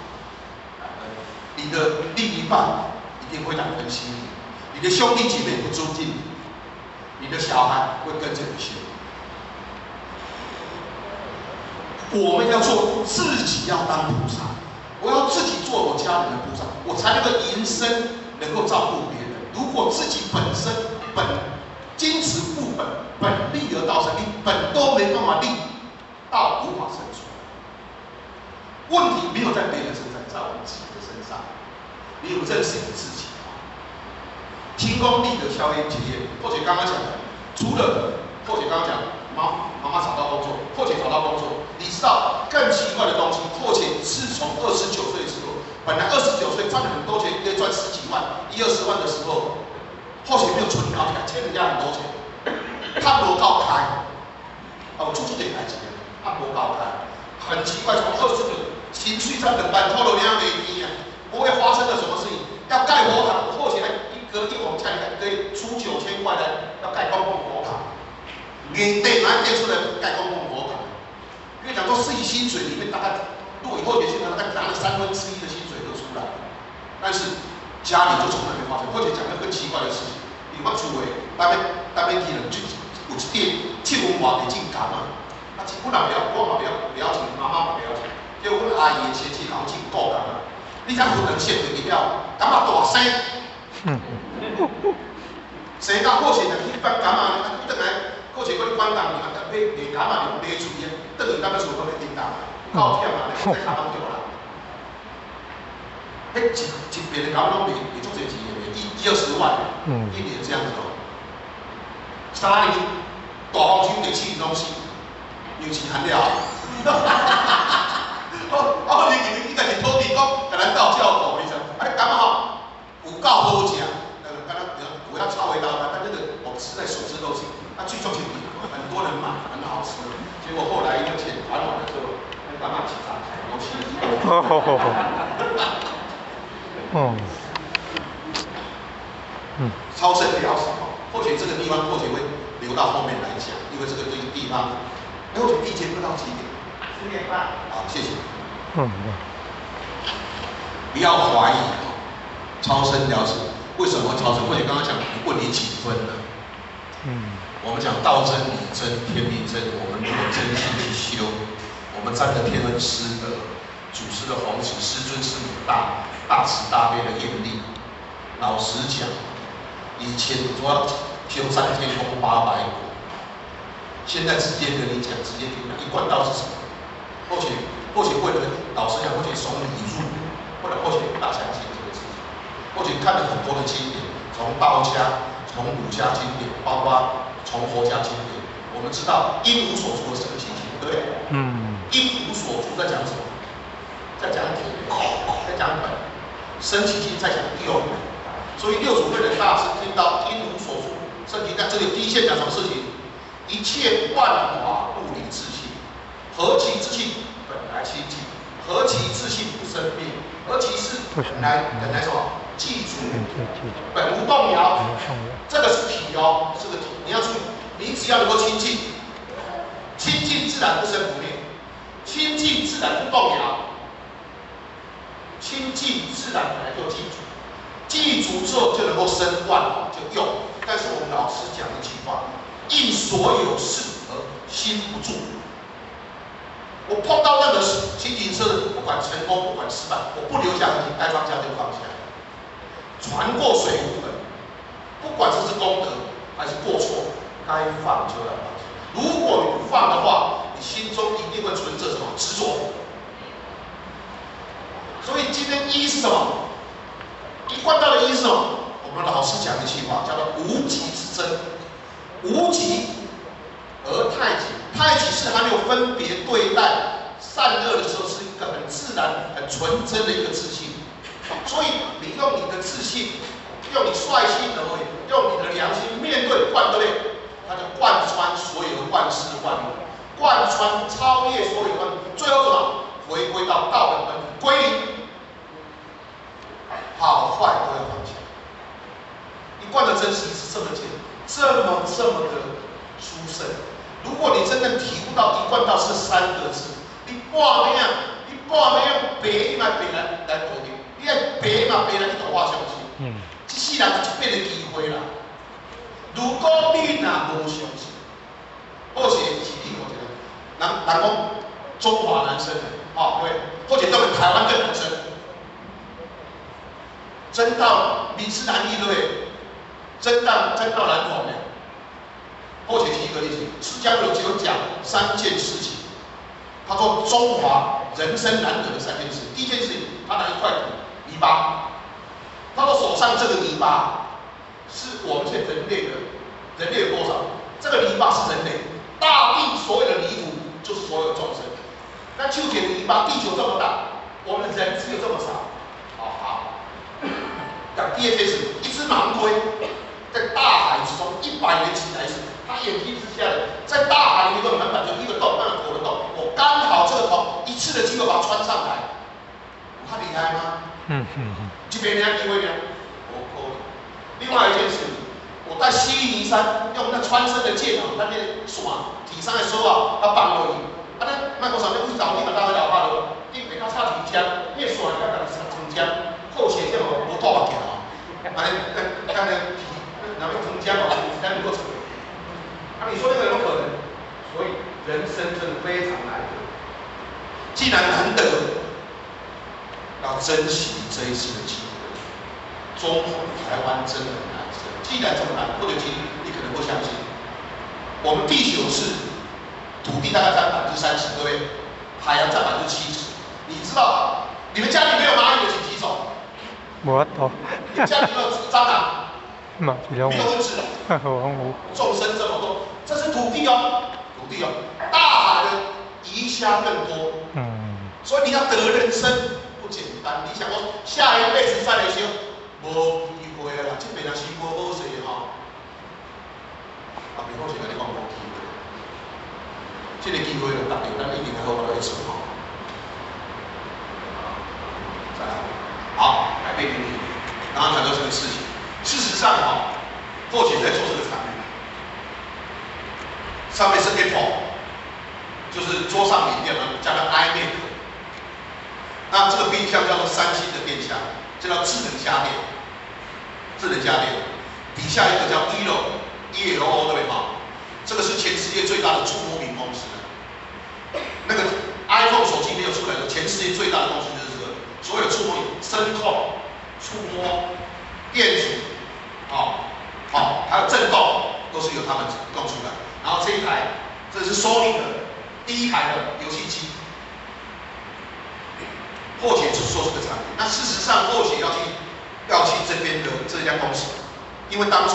你的另一半一定会感恩心你，你的兄弟姐妹不尊敬你，你的小孩会跟着你学。我们要做自己，要当菩萨，我要自己做我家人的菩萨，我才能够延伸，能够照顾别人。如果自己本身坚持不本立而道生，你本都没办法立，道无法生出来。问题没有在别人身上，在我们自己的身上。你有认识你自己。天公地德，消烟结业。或者刚刚讲的，除了或者刚刚讲妈妈找到工作，或者找到工作，你知道更奇怪的东西，或者自从29岁之后，本来29岁赚了很多钱，可以赚10几万、20万的时候，或者没有存高起来，欠人家很多钱，他没高开，出去点来钱，他没高开，很奇怪，从20岁薪水在2万，拖了2没低啊，不会发生了什么事情，要盖火场，或者一往下可以出9000块来要盖公共火场，年底拿垫出来盖公共火场，因为讲说自己薪水里面大概，如果以后年轻人大概拿了1/3的薪水都出来，但是家里就从来没发生，或者讲个更奇怪的事情，你我厝诶，台北去人就有一点7文外的进港啊，啊，我也不要钱，妈妈也不要钱，结果阮阿姨的亲戚搞进购港啊，你知影有人现去了，感觉大生。生到过去就去翻感冒，你等来过去嗰啲翻工，买感冒就买厝嘅，等于咱要厝嗰啲叮当，够忝啊，你再卡拢着啦。迄一边的感冒拢袂足侪钱嘅，20-20万，一年这样子哦。3年大风天第4年拢死，用钱含了。你家己土地公，甲咱斗照顾，你知？感冒有够好食。我要超回刀但那个我们吃在手指肉紧，那最重要的很多人买，很好吃。结果后来因为钱还完了之后，那干嘛起炸开，我气超生疗法，或许这个地方或许会留到后面来讲，因为这个地方，或许地接不到几点？10点半。好，谢谢。不要怀疑超生疗法。为什么会超生？或者刚刚讲问你几分呢？我们讲道真、理真、天地真，我们如果真心去修，我们沾着天恩师德、祖师的弘旨、师尊师母大慈大悲的愿力。老实讲，以前说修3天功800果，现在直接跟你讲，直接跟你讲，一贯道是什么？或许为了老实讲，或许怂你入，或者不大相信。或者看了很多的经典，从道家、从儒家经典，包括从佛家经典，我们知道因无所住的这个情形，对不对？因无所住在讲什么？在讲体，在讲本。身体经在讲六，所以六祖慧能大师听到因无所住，身体在这里第一线讲什么事情？一切万法不离自性，何其自性本来清净，何其自性不生灭，何其是本来什么？记住，本无动摇，这个是体哦，这个体你要注意，你只要能够清净，清净自然不生不灭，清净自然不动摇，清净自然本来就记住，记住之后就能够生万法就用。但是我们老师讲一句话：应所有事而心不住。我碰到任何情景是不管成功不管失败，我不留下痕迹，该放下就放下。船过水无痕，不管这是功德还是过错，该放就要放。如果你不放的话，你心中一定会存着什么执着。所以今天一是什么？一贯道的一是什么？我们老师讲一句话，叫做无极之真。无极而太极，太极是还没有分别对待善恶的时候，是一个很自然、很纯真的一个自信。所以你用你的自信，用你率性而为，用你的良心面对贯对，它就贯穿所有的万事万物，贯穿超越所有的万物，最后什么？回归到道的本体，归零，好坏都要放下。一贯的真实是这么简，这么的殊胜。如果你真正体悟到一贯道是3个字，你半暝用白你买白来决定。你爱白嘛，白来你就我相信。这世人就一辈的机会啦。如果你若无相信，或者是你我觉得，人讲中华男生的，对，或者对台湾的男生，真到你是男一对不对？真到男同的，或者提一个例子，释迦牟尼有讲3件事情，他说中华人生难得的3件事。第一件事情，他拿一块土。泥巴，手上这个泥巴，是我们这人类有多少？这个泥巴是人类，大地所有的泥土就是所有众生。那就捡泥巴，地球这么大，我们人只有这么少。好，讲第二件事，一只盲龟在大海之中100年起来时，它眼睛之下的，在大海里面一个门板就一个洞，那个头的洞，我刚好这个头一次的机会把它穿上来，它厉害吗？这边人家机会呢？另外一件事，我在西尼山用那穿身的剑啊，那边线提上来手啊，它绑落去。啊，咱卖过上面为找你把大家老怕了，你别讲插提枪，你线要甲人插长枪，后斜这无拖目镜哦，安尼，咱那长枪哦，咱能够成。啊，你说那个有没有可能？所以人生真的非常难得，既然难得，要珍惜这一次的机会。中台湾真的很难得，既然这么难，或者你可能不相信，我们地球是。土地大概占30%，对不对？海洋占70%。你知道，你们家里没有蚂蚁的请举手。无法度。你们家里没有蟑螂？嘛，是了。没有蚊子。有。众生这么多，这是土地哦，土地哦。大海的鱼虾更多。所以你要得人生不简单。你想说下一辈子再来修，无机会啦，这辈子是无好势吼。啊，袂好势，甲你讲无机会。这个机会就特别，咱一定要好好来做吼。再来，好，改变命运。刚刚谈到这个事情，事实上哈，或许在做这个产品，上面是 Apple， 就是桌上饮料呢加个 iMac， 那这个冰箱叫做3星的冰箱，这叫智能家电，智能家电。底下一个叫 ELO， 对不对哈？这个是全世界最大的触摸屏公司。那个 iPhone 手机没有出来的，全世界最大的公司就是这个，所有的触摸声控、触摸、电阻，还有震动，都是由他们弄出来。然后这一台，这是 Sony 的第一台的游戏机，或许就是说这个产品。那事实上，或许要去这边的这家公司，因为当初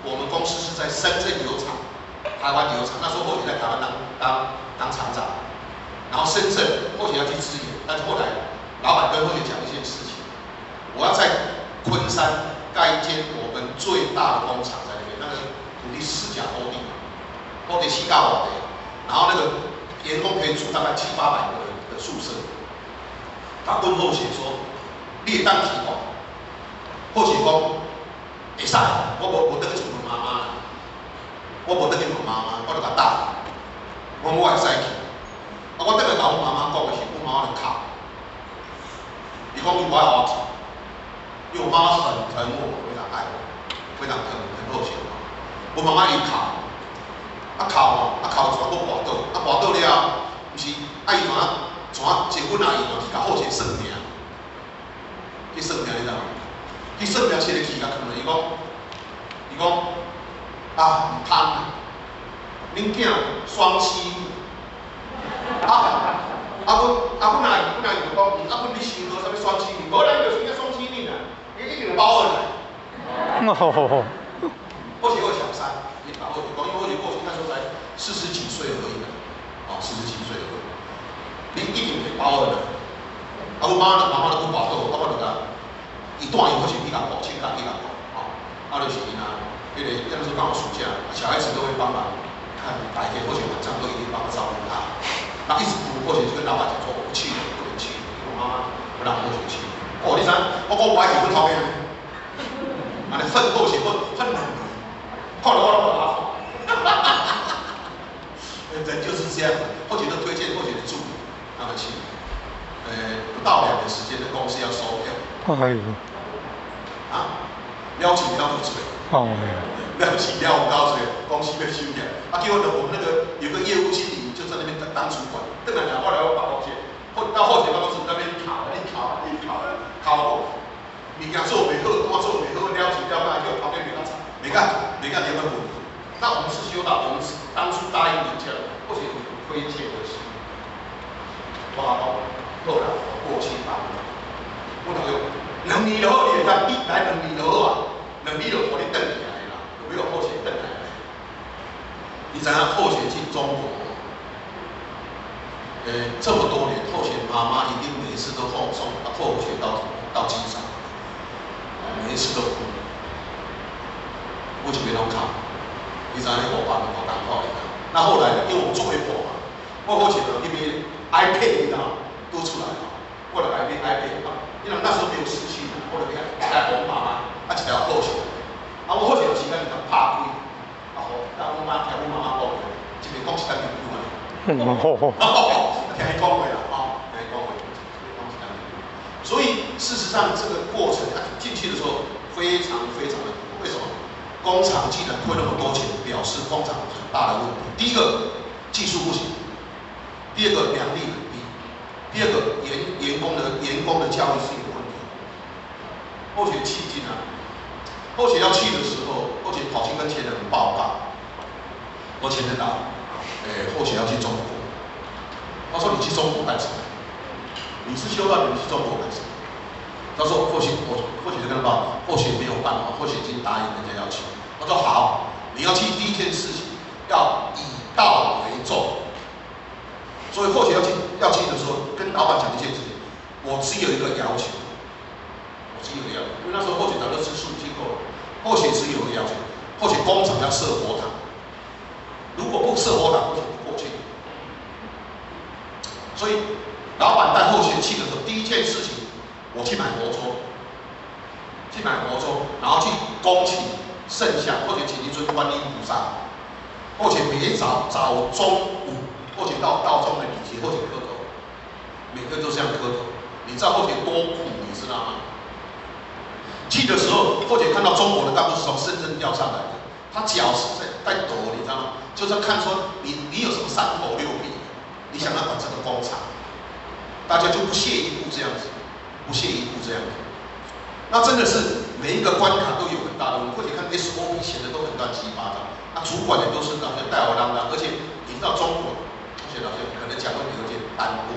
我们公司是在深圳油厂。台湾油厂那时候或许在台湾当厂长，然后深圳或许要去支援，但是后来老板跟或许讲一件事情，我要在昆山盖一间我们最大的工厂在那边，那个土地4甲多地，多地7到5的，然后那个员工可以住大概700-800个人的宿舍。他问或许说，你会当提供，或许讲会使，我得去问妈妈。我无得去问妈妈，我就甲答，我会使去。我得来甲阮妈妈讲的是，阮妈妈就哭。伊讲伊无爱我去，因为我妈妈很疼我，非常爱我，非常疼，很热情。我妈妈伊哭，哭全部跋倒，跋倒了，毋是爱伊全结婚阿姨去甲好势算命，去算命你知道吗？去算命找个去甲看了，伊讲。啊，唔通啊！恁囝双妻，阮阿姨就讲，阮你想到啥物双妻命？无咱就是应该双妻命啊，伊一定有包二奶。或许小三，你把或许讲，因为或许那时候才40几岁而已，40几岁而已，恁一定会包二奶。阮妈妈都不跋倒，我就甲伊带伊或许去甲补，请假去甲补，就是因啊。那时候刚好暑假，小孩子都会帮忙看白天或者晚上都一定帮忙照顾他。那一直哭，或者就跟老板讲说我不去了，不能去，我妈妈不让我去。你知我讲我爱去阮头边，安尼奋斗是很难的，看了我都不拉好。人就是这样，或许都推荐或许的助理他们去，不到2年时间的公司要收票。哎呦，邀请到不嘴。了不起，了不到嘴，公司被收掉。结果呢，我们那个有个业务经理就在那边当主管，后来我把我到后勤办公室那边考，我，物件做袂好，我做袂好，了起了嘛，叫旁边每个结婚婚。那我们是修到我们当初答应人家，或许亏欠的是，后来过700年，我讲能力就好，你来2年就好。你有活力瞪起来啦，有没有后学瞪来？你知道后学进中国，这么多年，后学妈妈一定每一次都送后学到机场，每一次都哭，我就没弄卡。你知道那我爸我刚好的，那后来因为我做微博嘛，我后学呢因为 iPad 你知道都出来了，或者 iPad 嘛，因为那时候没有视讯啊，或者给我妈妈，一条后学，我后学有时间就拍开。但我妈听我妈妈讲的，一边讲一单朋友啊，听伊讲话啦，听伊讲话，所以事实上这个过程进去的时候非常非常的，为什么？工厂既然亏那么多钱，表示工厂很大的问题。第一个技术不行，第二个良率很低，第二个员工的教育是有问题。后学迄今啊，后学要去的时候，后学跑去跟前人报告。我前天打，后学要去中国，他说你去中国干什么？你是修道，你去中国干什么？他说或许就跟他报，或许没有办法，或许已经答应人家要去。他说好，你要去第一件事情要以道为重。所以或许要去的时候，跟老板讲一件事情，我只有一个要求，因为那时候或许早就吃素经过了，或许只有一个要求，或许工厂要设佛堂。如果不设佛堂，或许不过去。所以，老板带后学去的时候，第一件事情，我去买佛桌，然后去恭请圣像，或者请一尊观音菩萨，或者每早中午，或者到道中的礼节，或者磕头，每个都这样磕头。你知道或者多苦，你知道吗？去的时候，或者看到中国的干部是从深圳调上来的。他脚是在抖，你知道吗？就是看说你有什么三头六臂，你想要管这个工厂，大家就不屑一顾这样子，那真的是每一个关卡都有很大的问题，或者看 SOP 写的都很乱七八糟，那主管也都是好像带我啷当，而且你知道中国，同学老师可能讲问题有点单薄，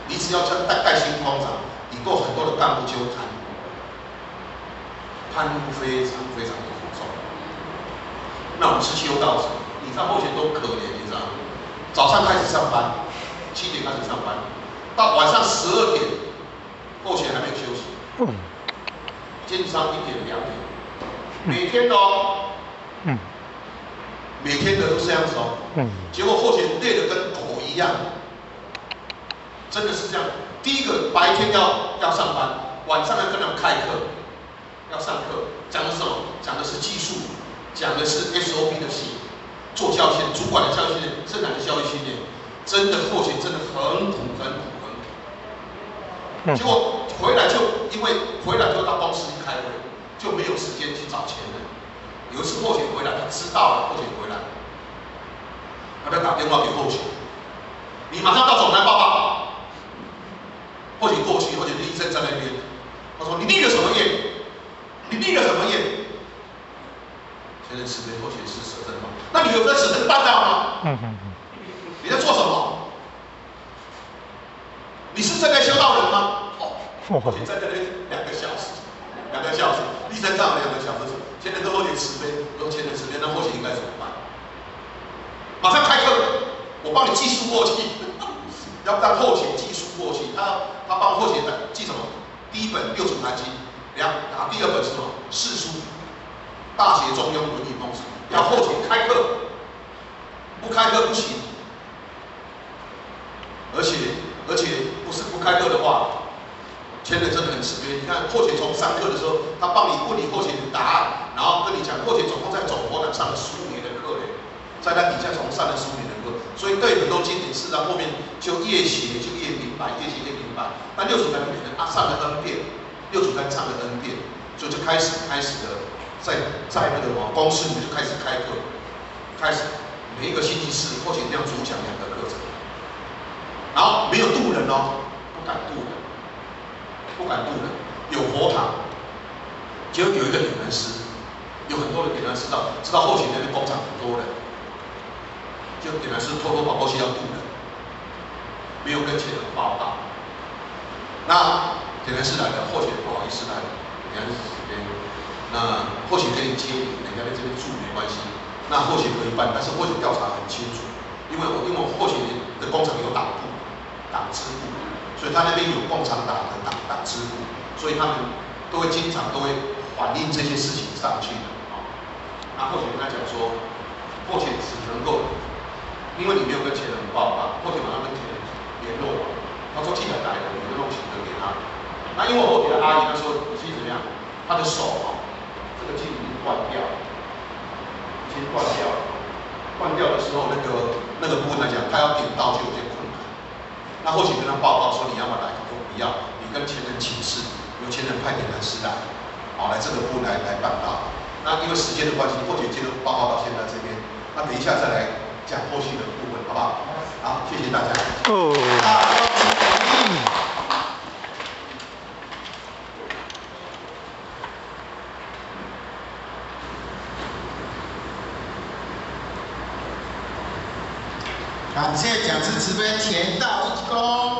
你只要盖新工厂，你够很多的干部就贪污非常非常的严重。那我们是修道者，你知道后学多可怜，你知道吗？早上开始上班，7点开始上班，到晚上12点，后学还没有休息，经商1点2点，每天哦，每天的都是这样子哦，结果后学累得跟狗一样，真的是这样。第一个白天要上班，晚上要跟他们开课，要上课，讲的是什么？讲的是技术。讲的是 SOP 的系，做教育训练，主管的教育训练，生产的教育训练，真的后勤真的很苦。结果回来因为回来就到公司去开会，就没有时间去找钱了。有一次后勤回来，他知道了后勤回来，他就打电话给后勤，你马上到总台报告。后勤过去，后勤的医生在那边，他说你立了什么业？现在慈悲后学是舍正吗？那你有跟舍正办到吗？你在做什么？你是正在修道人吗？后学在那边2个小时，医生上了2个小时，前人跟后学慈悲，用前人慈悲，那后学应该怎么办？马上开课，我帮你技术过去，要让后学技术过去。他帮后学记什么？第一本6祖坛经，第二本是什么？四书。大学中庸伦理通史，要后勤开课，不开课不行。而且不是不开课的话，前人真的很慈悲。你看后勤从上课的时候，他帮你问你后勤的答案，然后跟你讲后勤总共在总佛堂上了15年的课嘞，在那底下总共上了15年的课，所以对很多经典事啊，后面就越写就越明白，越写越明白。那6祖坛可能上了 N 遍，6祖坛上了 N 遍，所以就开始的。在那个公司里面就开始开课，每一个星期4或者这样主讲2个课程，然后没有渡人哦，不敢渡人，有佛堂，结果有一个点燃师，有很多的点燃师知道后勤那边工厂很多人，就点燃师偷跑过去要渡人，没有跟前人报告，那点燃师来了，后勤不好意思来了，点燃师这边。那或许跟你接你，人家在这边住没关系，那或许可以办，但是或许调查很清楚，因为我或许的工厂有党部、党支部，所以他那边有共产党的党支部，所以他们经常都会反映这些事情上去的啊。那或许跟他讲说，或许只能够，因为你没有跟前人报告，或许马上跟前人联络，他说既然来了，你就弄钱给他。那因为我后面的阿姨那时候已经怎么样？她的手这个筋已经断掉了，已经断掉了。断掉的时候，那个部分来讲，他要点到就有些困难。那或许跟他报告说你要不要来，他说不要，你跟前人请示，由前人派点人师来，来这个部来办到。那因为时间的关系，或许今天报告到现在这边，那等一下再来讲后续的部分，好不好？好，谢谢大家。哦。感谢讲师慈悲，田道一公。